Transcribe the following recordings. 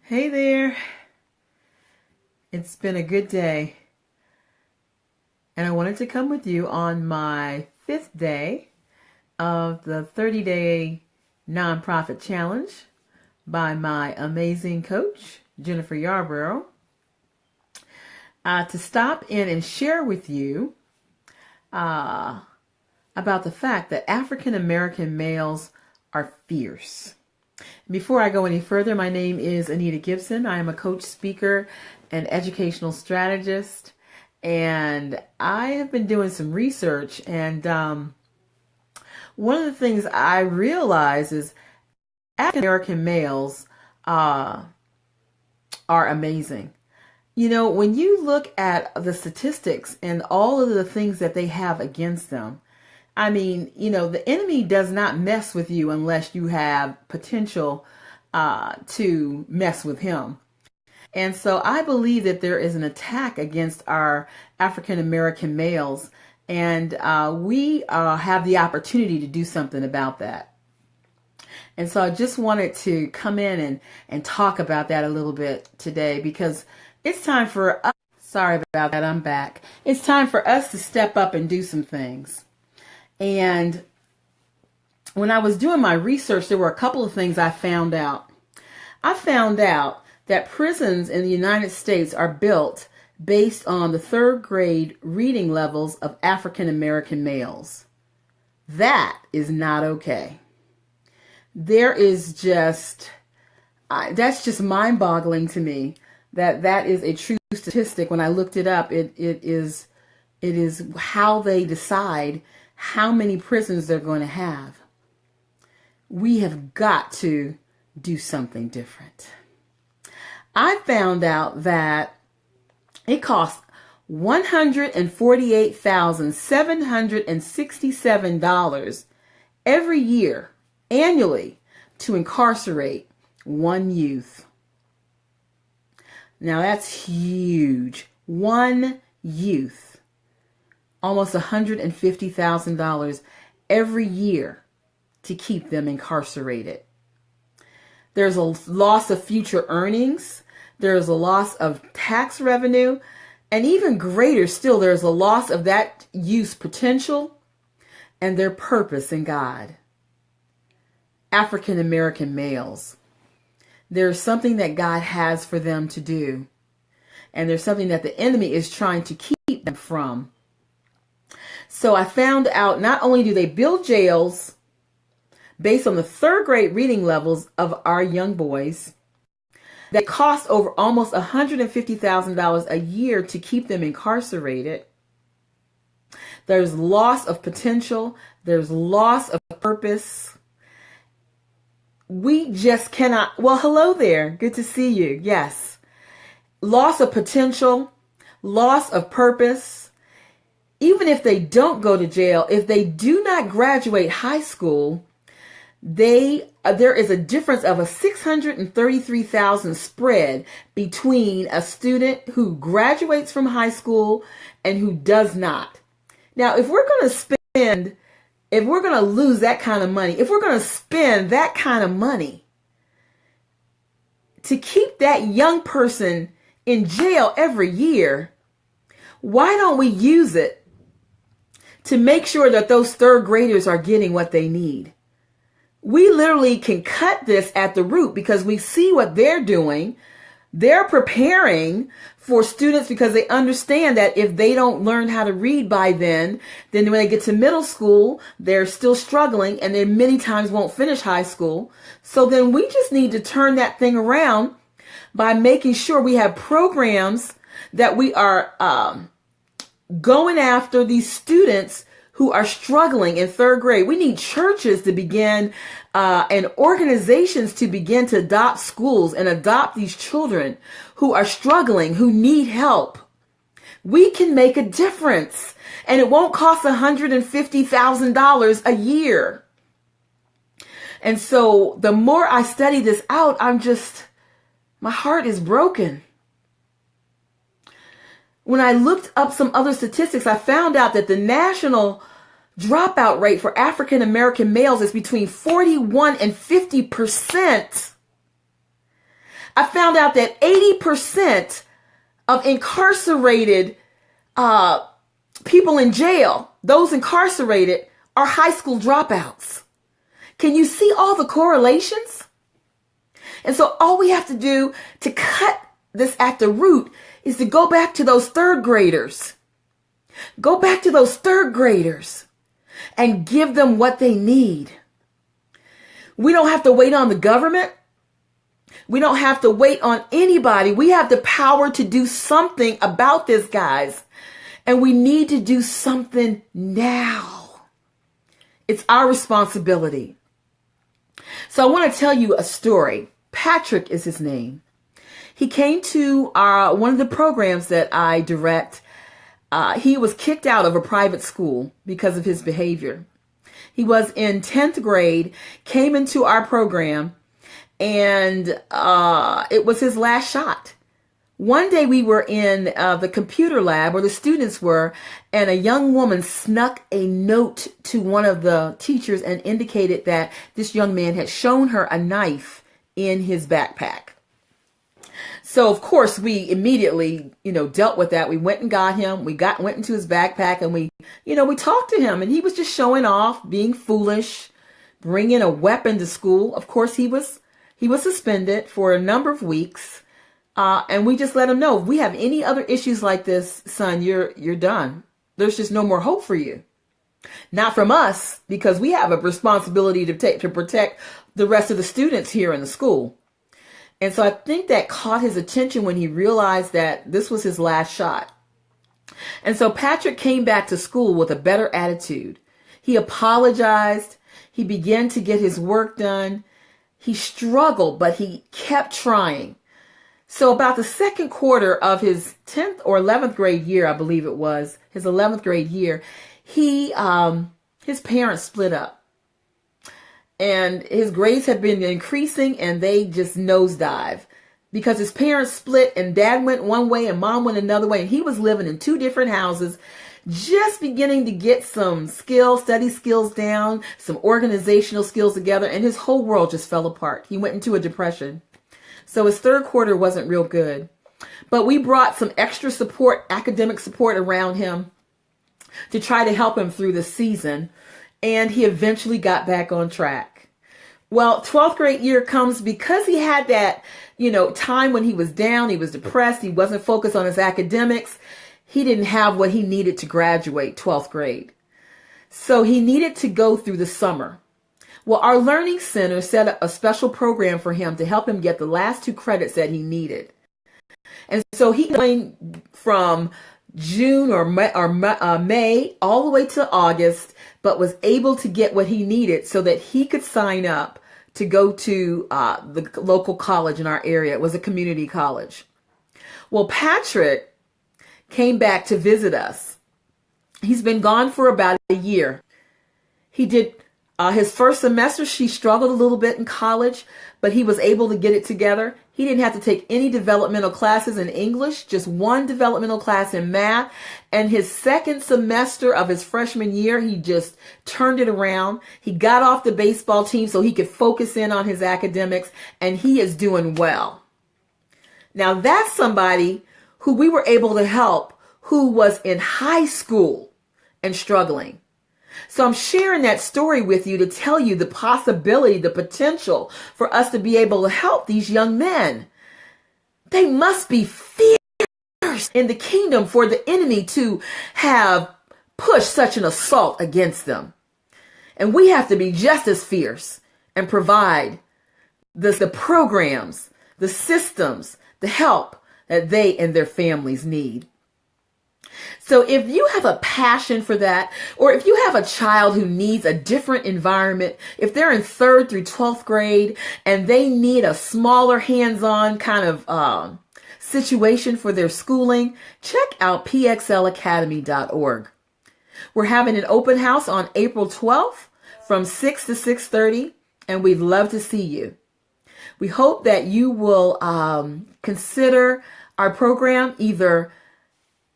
Hey there. It's been a good day, and I wanted to come with you on my 5th day of the 30-day nonprofit challenge by my amazing coach, Jennifer Yarborough, to stop in and share with you about the fact that African American males are fierce. Before I go any further, my name is Anita Gibson. I am a coach, speaker, and educational strategist, and I have been doing some research, and one of the things I realize is African American males are amazing. You know, when you look at the statistics and all of the things that they have against them, I mean, you know, the enemy does not mess with you unless you have potential to mess with him. And so I believe that there is an attack against our African American males, and we have the opportunity to do something about that. And so I just wanted to come in and talk about that a little bit today, because it's time for us. Sorry about that, I'm back. It's time for us to step up and do some things. And when I was doing my research, there were a couple of things I found out. I found out that prisons in the United States are built based on the 3rd grade reading levels of African American males. That is not okay. There is just, that's just mind-boggling to me that is a true statistic. When I looked it up, it is how they decide how many prisons they're going to have. We have got to do something different. I found out that it costs $148,767 every year, annually, to incarcerate one youth. Now that's huge. One youth. Almost $150,000 every year to keep them incarcerated. There's a loss of future earnings. There's a loss of tax revenue. And even greater still, there's a loss of that youth's potential and their purpose in God. African American males. There's something that God has for them to do. And there's something that the enemy is trying to keep them from. So I found out not only do they build jails based on the 3rd grade reading levels of our young boys, that cost over almost $150,000 a year to keep them incarcerated. There's loss of potential. There's loss of purpose. We just cannot. Well, hello there. Good to see you. Yes. Loss of potential, loss of purpose. Even if they don't go to jail, if they do not graduate high school, there is a difference of a $633,000 spread between a student who graduates from high school and who does not. Now, if we're going to lose that kind of money, if we're going to spend that kind of money to keep that young person in jail every year, why don't we use it to make sure that those 3rd graders are getting what they need? We literally can cut this at the root, because we see what they're doing. They're preparing for students because they understand that if they don't learn how to read by then when they get to middle school, they're still struggling, and they many times won't finish high school. So then we just need to turn that thing around by making sure we have programs that we are going after these students who are struggling in 3rd grade. We need churches to begin and organizations to begin to adopt schools and adopt these children who are struggling, who need help. We can make a difference, and it won't cost $150,000 a year. And so the more I study this out, my heart is broken. When I looked up some other statistics, I found out that the national dropout rate for African American males is between 41 and 50%. I found out that 80% of incarcerated people in jail, those incarcerated, are high school dropouts. Can you see all the correlations? And so all we have to do to cut this at the root is to go back to those third graders. Go back to those third graders and give them what they need. We don't have to wait on the government. We don't have to wait on anybody. We have the power to do something about this, guys. And we need to do something now. It's our responsibility. So I want to tell you a story. Patrick is his name. He came to one of the programs that I direct. He was kicked out of a private school because of his behavior. He was in 10th grade, came into our program, and it was his last shot. One day we were in the computer lab where the students were, and a young woman snuck a note to one of the teachers and indicated that this young man had shown her a knife in his backpack. So of course we immediately, dealt with that. We went and got him. Went into his backpack and we talked to him, and he was just showing off, being foolish, bringing a weapon to school. Of course he was suspended for a number of weeks. And we just let him know, if we have any other issues like this, son, you're done. There's just no more hope for you. Not from us, because we have a responsibility to protect the rest of the students here in the school. And so I think that caught his attention when he realized that this was his last shot. And so Patrick came back to school with a better attitude. He apologized. He began to get his work done. He struggled, but he kept trying. So about the second quarter of his 10th or 11th grade year, I believe it was, his 11th grade year, his parents split up. And his grades had been increasing and they just nosedive because his parents split and dad went one way and mom went another way. And he was living in two different houses, just beginning to get some study skills down, some organizational skills together. And his whole world just fell apart. He went into a depression. So his third quarter wasn't real good, but we brought some extra support, academic support around him to try to help him through the season. And he eventually got back on track. Well, 12th grade year comes because he had that, time when he was down, he was depressed, he wasn't focused on his academics. He didn't have what he needed to graduate 12th grade. So he needed to go through the summer. Well, our Learning Center set up a special program for him to help him get the last 2 credits that he needed. And so he went from June or May all the way to August, but was able to get what he needed so that he could sign up to go to the local college in our area. It was a community college. Well, Patrick came back to visit us. He's been gone for about a year. He did his first semester. She struggled a little bit in college, but he was able to get it together. He didn't have to take any developmental classes in English, just one developmental class in math. And his second semester of his freshman year, he just turned it around. He got off the baseball team so he could focus in on his academics, and he is doing well. Now that's somebody who we were able to help who was in high school and struggling. So I'm sharing that story with you to tell you the possibility, the potential for us to be able to help these young men. They must be fierce in the kingdom for the enemy to have pushed such an assault against them. And we have to be just as fierce and provide the programs, the systems, the help that they and their families need. So if you have a passion for that, or if you have a child who needs a different environment, if they're in 3rd through 12th grade and they need a smaller hands-on kind of situation for their schooling, check out pxlacademy.org. We're having an open house on April 12th from 6 to 6:30, and we'd love to see you. We hope that you will consider our program, either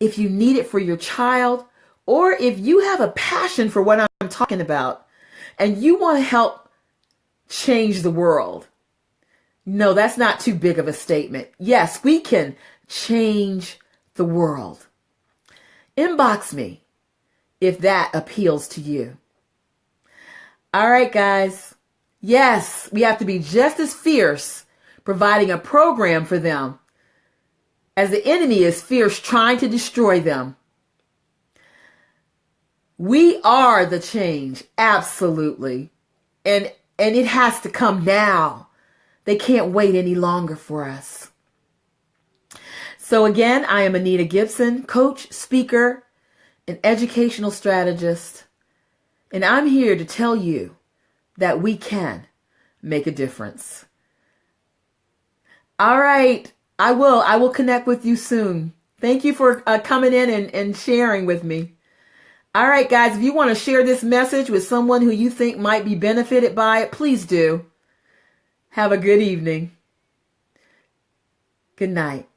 if you need it for your child, or if you have a passion for what I'm talking about and you want to help change the world. No, that's not too big of a statement. Yes, we can change the world. Inbox me if that appeals to you. All right, guys. Yes, we have to be just as fierce providing a program for them as the enemy is fierce trying to destroy them. We are the change, absolutely. And it has to come now. They can't wait any longer for us. So again, I am Anita Gibson, coach, speaker, and educational strategist. And I'm here to tell you that we can make a difference. All right. I will connect with you soon. Thank you for coming in and sharing with me. All right, guys, if you want to share this message with someone who you think might be benefited by it, please do. Have a good evening. Good night.